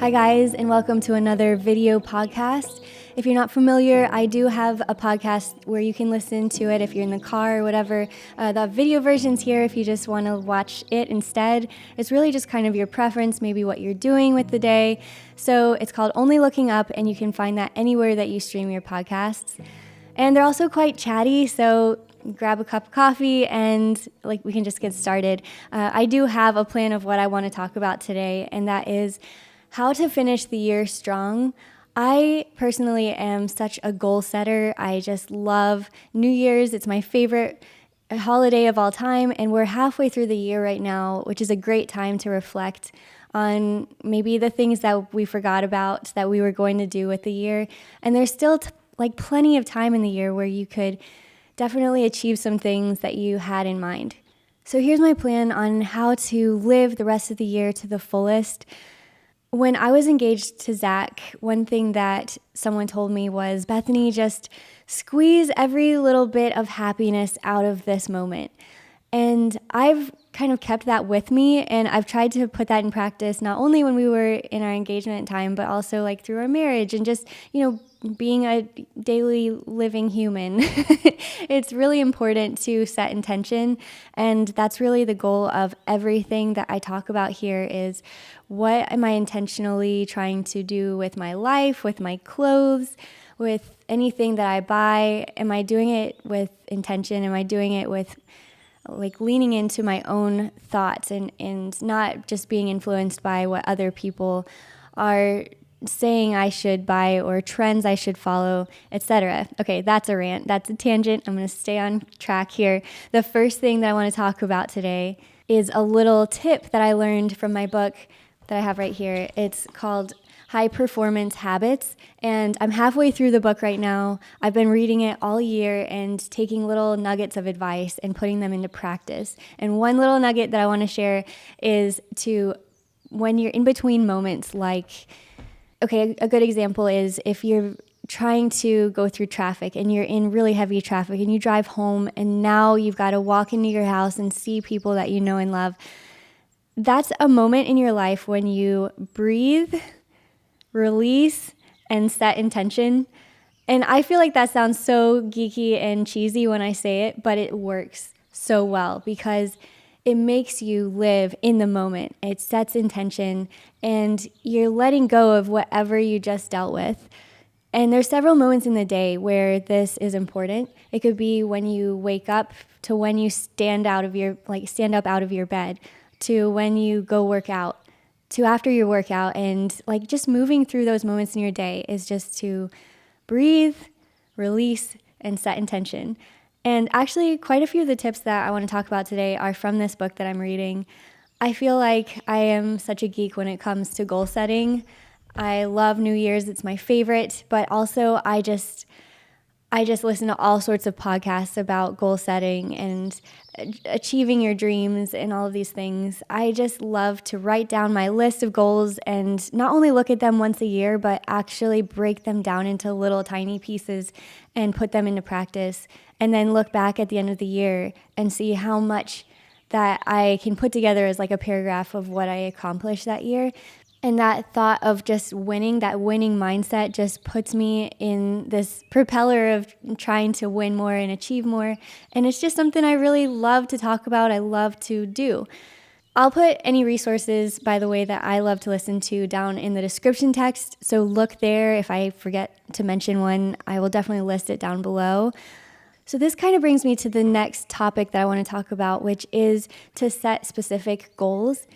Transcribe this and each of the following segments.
Hi guys, and welcome to another video podcast. If you're not familiar, I do have a podcast where you can listen to it if you're in the car or whatever. The video version's here if you just want to watch it instead. It's really just kind of your preference, maybe what you're doing with the day. So it's called Only Looking Up, and you can find that anywhere that you stream your podcasts. And they're also quite chatty, so grab a cup of coffee and we can just get started. I do have a plan of what I want to talk about today, and that is how to finish the year strong. I personally am such a goal setter. I just love New Year's. It's my favorite holiday of all time, and we're halfway through the year right now, which is a great time to reflect on maybe the things that we forgot about that we were going to do with the year. And there's still plenty of time in the year where you could definitely achieve some things that you had in mind. So here's my plan on how to live the rest of the year to the fullest. When I was engaged to Zach, one thing that someone told me was, Bethany, just squeeze every little bit of happiness out of this moment. And I've kind of kept that with me, and I've tried to put that in practice, not only when we were in our engagement time, but also through our marriage and just, being a daily living human. It's really important to set intention, and that's really the goal of everything that I talk about here is, what am I intentionally trying to do with my life, with my clothes, with anything that I buy? Am I doing it with intention? Am I doing it with leaning into my own thoughts and not just being influenced by what other people are saying I should buy or trends I should follow, etc. Okay, that's a rant. That's a tangent. I'm going to stay on track here. The first thing that I want to talk about today is a little tip that I learned from my book that I have right here. It's called High Performance Habits, and I'm halfway through the book right now. I've been reading it all year and taking little nuggets of advice and putting them into practice. And one little nugget that I want to share is when you're in between moments, a good example is if you're trying to go through traffic and you're in really heavy traffic and you drive home and now you've got to walk into your house and see people that you know and love. That's a moment in your life when you breathe, release, and set intention. And I feel like that sounds so geeky and cheesy when I say it, but it works so well because it makes you live in the moment. It sets intention, and you're letting go of whatever you just dealt with. And there's several moments in the day where this is important. It could be when you wake up, to when you stand up out of your bed, to when you go work out, to after your workout, and just moving through those moments in your day is just to breathe, release, and set intention. And actually, quite a few of the tips that I want to talk about today are from this book that I'm reading. I feel like I am such a geek when it comes to goal setting. I love New Year's. It's my favorite, but also I just listen to all sorts of podcasts about goal setting and achieving your dreams and all of these things. I just love to write down my list of goals and not only look at them once a year, but actually break them down into little tiny pieces and put them into practice, and then look back at the end of the year and see how much that I can put together as a paragraph of what I accomplished that year. And that thought of just winning, that winning mindset just puts me in this propeller of trying to win more and achieve more. And it's just something I really love to talk about. I love to do. I'll put any resources, by the way, that I love to listen to down in the description text. So look there. If I forget to mention one, I will definitely list it down below. So this kind of brings me to the next topic that I want to talk about, which is to set specific goals.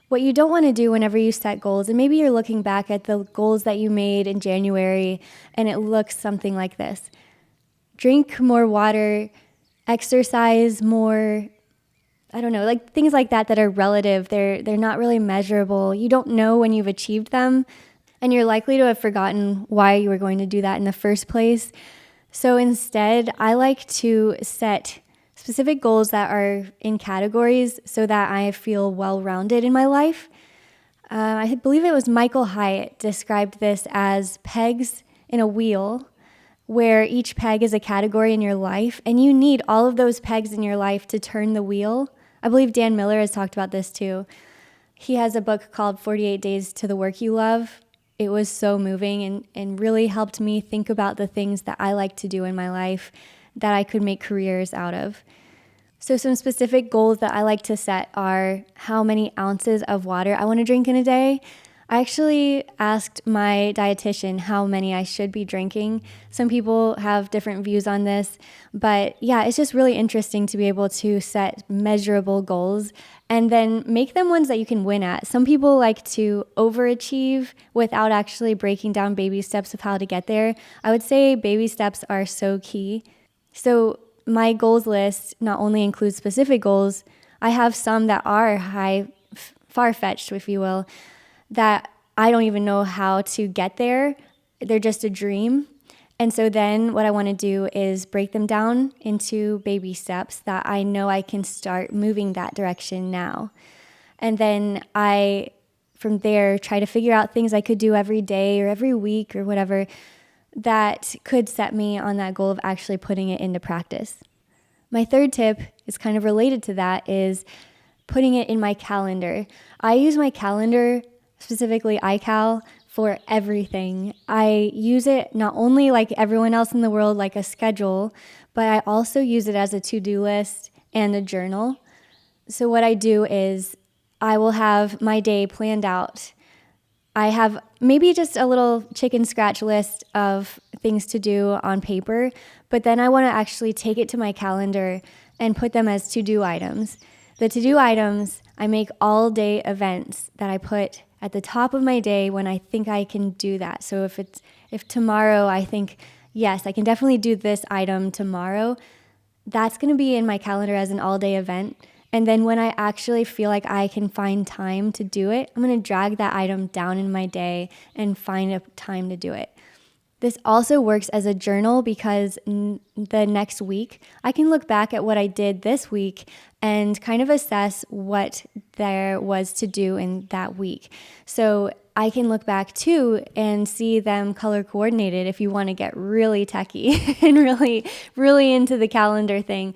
What you don't want to do whenever you set goals, and maybe you're looking back at the goals that you made in January and it looks something like this. Drink more water, exercise more, things like that are relative. They're not really measurable. You don't know when you've achieved them, and you're likely to have forgotten why you were going to do that in the first place. So instead, I like to set specific goals that are in categories so that I feel well-rounded in my life. I believe it was Michael Hyatt described this as pegs in a wheel, where each peg is a category in your life, and you need all of those pegs in your life to turn the wheel. I believe Dan Miller has talked about this too. He has a book called 48 Days to the Work You Love. It was so moving and really helped me think about the things that I like to do in my life that I could make careers out of. So some specific goals that I like to set are how many ounces of water I want to drink in a day. I actually asked my dietitian how many I should be drinking. Some people have different views on this, but yeah, it's just really interesting to be able to set measurable goals and then make them ones that you can win at. Some people like to overachieve without actually breaking down baby steps of how to get there. I would say baby steps are so key. So my goals list not only includes specific goals, I have some that are far-fetched, if you will, that I don't even know how to get there. They're just a dream. And so then what I want to do is break them down into baby steps that I know I can start moving that direction now. And then I, from there, try to figure out things I could do every day or every week or whatever that could set me on that goal of actually putting it into practice. My third tip is kind of related to that, is putting it in my calendar. I use my calendar, specifically iCal, for everything. I use it not only like everyone else in the world, like a schedule, but I also use it as a to-do list and a journal. So what I do is I will have my day planned out. I have maybe just a little chicken scratch list of things to do on paper, but then I want to actually take it to my calendar and put them as to-do items. The to-do items, I make all-day events that I put at the top of my day when I think I can do that. So if tomorrow I think, yes, I can definitely do this item tomorrow, that's going to be in my calendar as an all-day event. And then when I actually feel like I can find time to do it, I'm going to drag that item down in my day and find a time to do it. This also works as a journal because the next week, I can look back at what I did this week and kind of assess what there was to do in that week. So I can look back too and see them color coordinated if you want to get really techie and really into the calendar thing.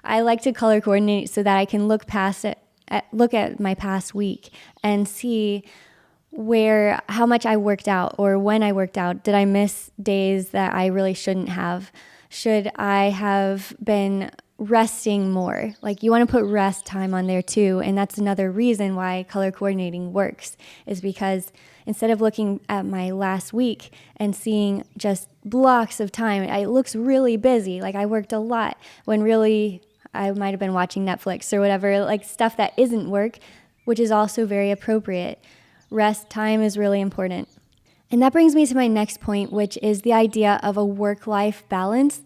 I like to color coordinate so that I can look at my past week and see how much I worked out or when I worked out. Did I miss days that I really shouldn't have? Should I have been resting more? Like, you want to put rest time on there too. And that's another reason why color coordinating works, is because instead of looking at my last week and seeing just blocks of time, it looks really busy. Like I worked a lot when really I might have been watching Netflix or whatever, like stuff that isn't work, which is also very appropriate. Rest time is really important. And that brings me to my next point, which is the idea of a work-life balance.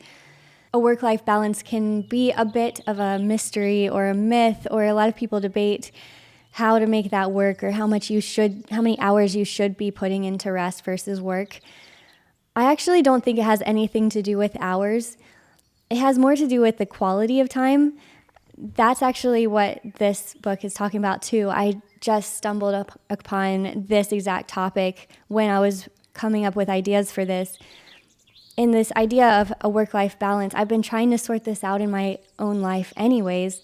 A work-life balance can be a bit of a mystery or a myth, or a lot of people debate how to make that work or how many hours you should be putting into rest versus work. I actually don't think it has anything to do with hours. It has more to do with the quality of time. That's actually what this book is talking about too. I just stumbled upon this exact topic when I was coming up with ideas for this. In this idea of a work-life balance, I've been trying to sort this out in my own life anyways.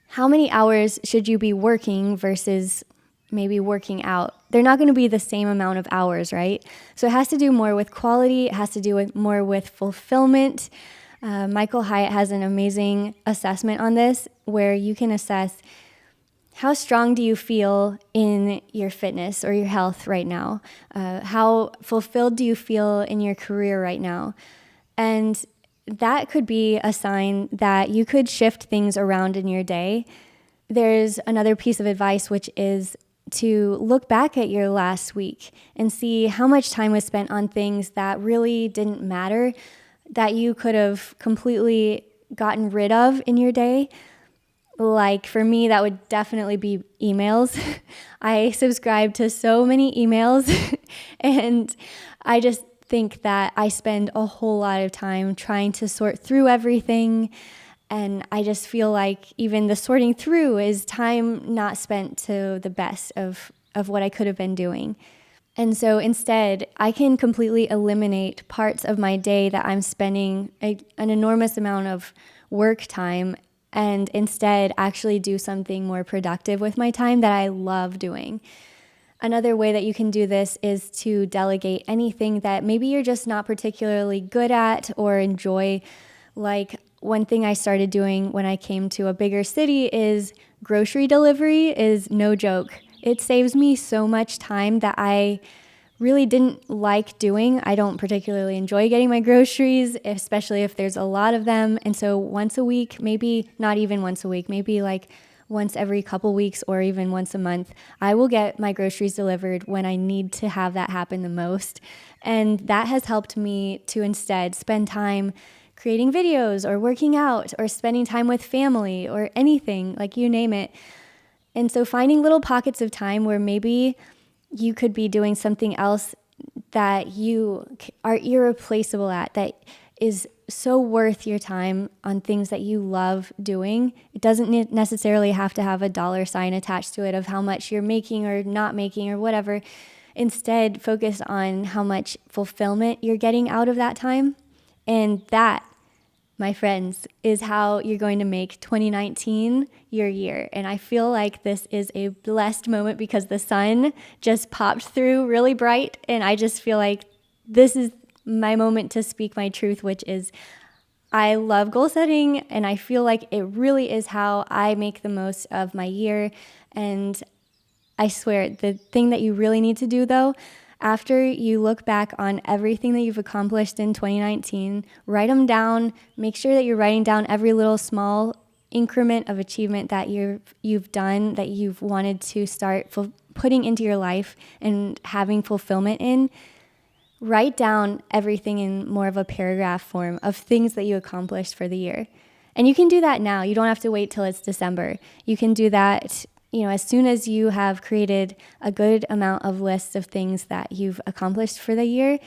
How many hours should you be working versus maybe working out? They're not going to be the same amount of hours, right? So it has to do more with quality. It has to do more with fulfillment. Michael Hyatt has an amazing assessment on this where you can assess how strong do you feel in your fitness or your health right now? How fulfilled do you feel in your career right now? And that could be a sign that you could shift things around in your day. There's another piece of advice, which is to look back at your last week and see how much time was spent on things that really didn't matter, that you could have completely gotten rid of in your day. Like for me, that would definitely be emails. I subscribe to so many emails and I just think that I spend a whole lot of time trying to sort through everything. And I just feel like even the sorting through is time not spent to the best of what I could have been doing. And so instead, I can completely eliminate parts of my day that I'm spending an enormous amount of work time and instead actually do something more productive with my time that I love doing. Another way that you can do this is to delegate anything that maybe you're just not particularly good at or enjoy. Like one thing I started doing when I came to a bigger city is grocery delivery is no joke. It saves me so much time that I really didn't like doing. I don't particularly enjoy getting my groceries, especially if there's a lot of them. And so once a week, maybe not even once a week, maybe like once every couple weeks or even once a month, I will get my groceries delivered when I need to have that happen the most. And that has helped me to instead spend time creating videos or working out or spending time with family or anything, like you name it. And so finding little pockets of time where maybe you could be doing something else that you are irreplaceable at, that is so worth your time on things that you love doing. It doesn't necessarily have to have a dollar sign attached to it of how much you're making or not making or whatever. Instead, focus on how much fulfillment you're getting out of that time. And that, my friends, is how you're going to make 2019 your year. And I feel like this is a blessed moment because the sun just popped through really bright. And I just feel like this is my moment to speak my truth, which is I love goal setting, and I feel like it really is how I make the most of my year. And I swear, the thing that you really need to do, though, after you look back on everything that you've accomplished in 2019, write them down. Make sure that you're writing down every little small increment of achievement that you've done, that you've wanted to start putting into your life and having fulfillment in. Write down everything in more of a paragraph form of things that you accomplished for the year. And you can do that now. You don't have to wait till it's December. You can do that, as soon as you have created a good amount of lists of things that you've accomplished for the year,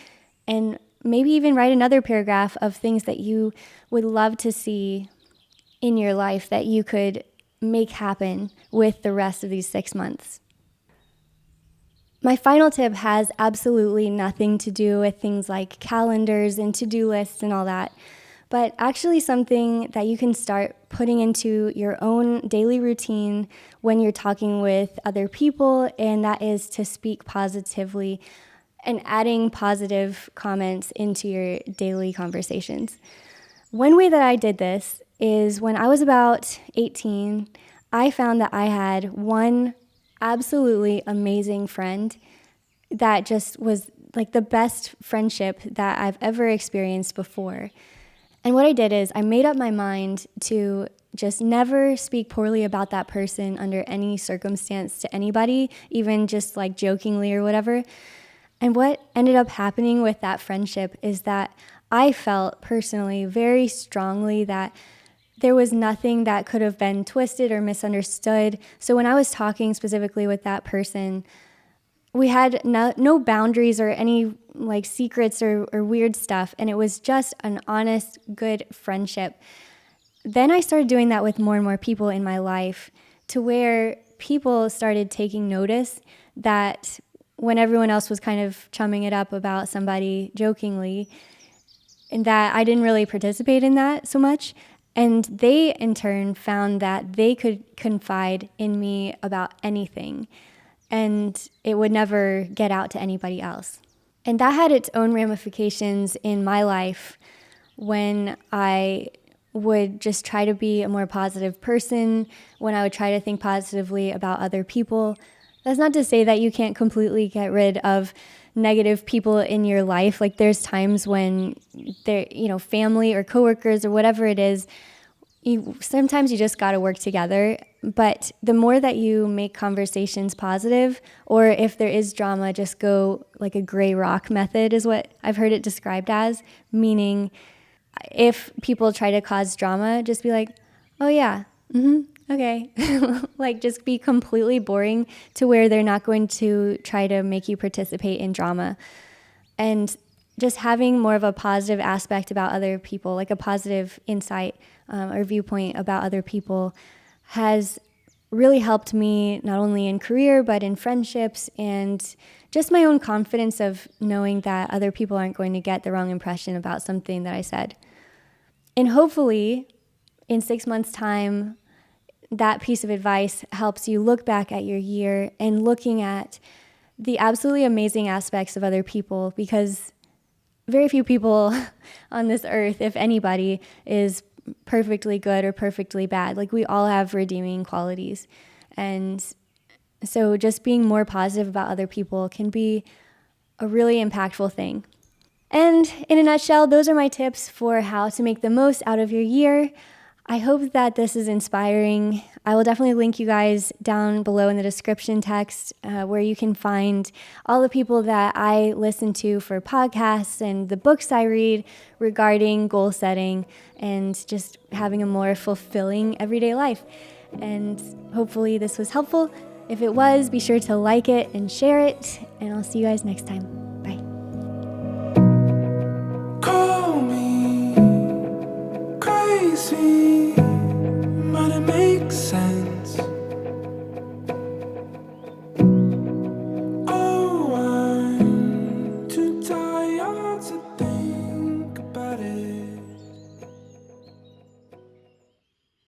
and maybe even write another paragraph of things that you would love to see in your life that you could make happen with the rest of these 6 months. My final tip has absolutely nothing to do with things like calendars and to-do lists and all that, but actually something that you can start putting into your own daily routine when you're talking with other people, and that is to speak positively and adding positive comments into your daily conversations. One way that I did this is when I was about 18, I found that I had one absolutely amazing friend that just was like the best friendship that I've ever experienced before. And what I did is I made up my mind to just never speak poorly about that person under any circumstance to anybody, even just like jokingly or whatever. And what ended up happening with that friendship is that I felt personally very strongly that there was nothing that could have been twisted or misunderstood. So when I was talking specifically with that person, we had no boundaries or any like secrets or weird stuff. And it was just an honest, good friendship. Then I started doing that with more and more people in my life, to where people started taking notice that when everyone else was kind of chumming it up about somebody jokingly, and that I didn't really participate in that so much. And they, in turn, found that they could confide in me about anything, and it would never get out to anybody else. And that had its own ramifications in my life when I would just try to be a more positive person, when I would try to think positively about other people. That's not to say that you can't completely get rid of negative people in your life. Like there's times when they're, family or coworkers or whatever it is, sometimes you just got to work together. But the more that you make conversations positive, or if there is drama, just go like a gray rock method is what I've heard it described as, meaning if people try to cause drama, just be like, oh yeah, okay. Like just be completely boring to where they're not going to try to make you participate in drama. And just having more of a positive aspect about other people, like a positive insight or viewpoint about other people, has really helped me not only in career, but in friendships, and just my own confidence of knowing that other people aren't going to get the wrong impression about something that I said. And hopefully, in 6 months' time, that piece of advice helps you look back at your year and looking at the absolutely amazing aspects of other people, because very few people on this earth, if anybody, is perfectly good or perfectly bad. Like, we all have redeeming qualities. And so just being more positive about other people can be a really impactful thing. And in a nutshell, those are my tips for how to make the most out of your year. I hope that this is inspiring. I will definitely link you guys down below in the description text where you can find all the people that I listen to for podcasts and the books I read regarding goal setting and just having a more fulfilling everyday life. And hopefully this was helpful. If it was, be sure to like it and share it, and I'll see you guys next time.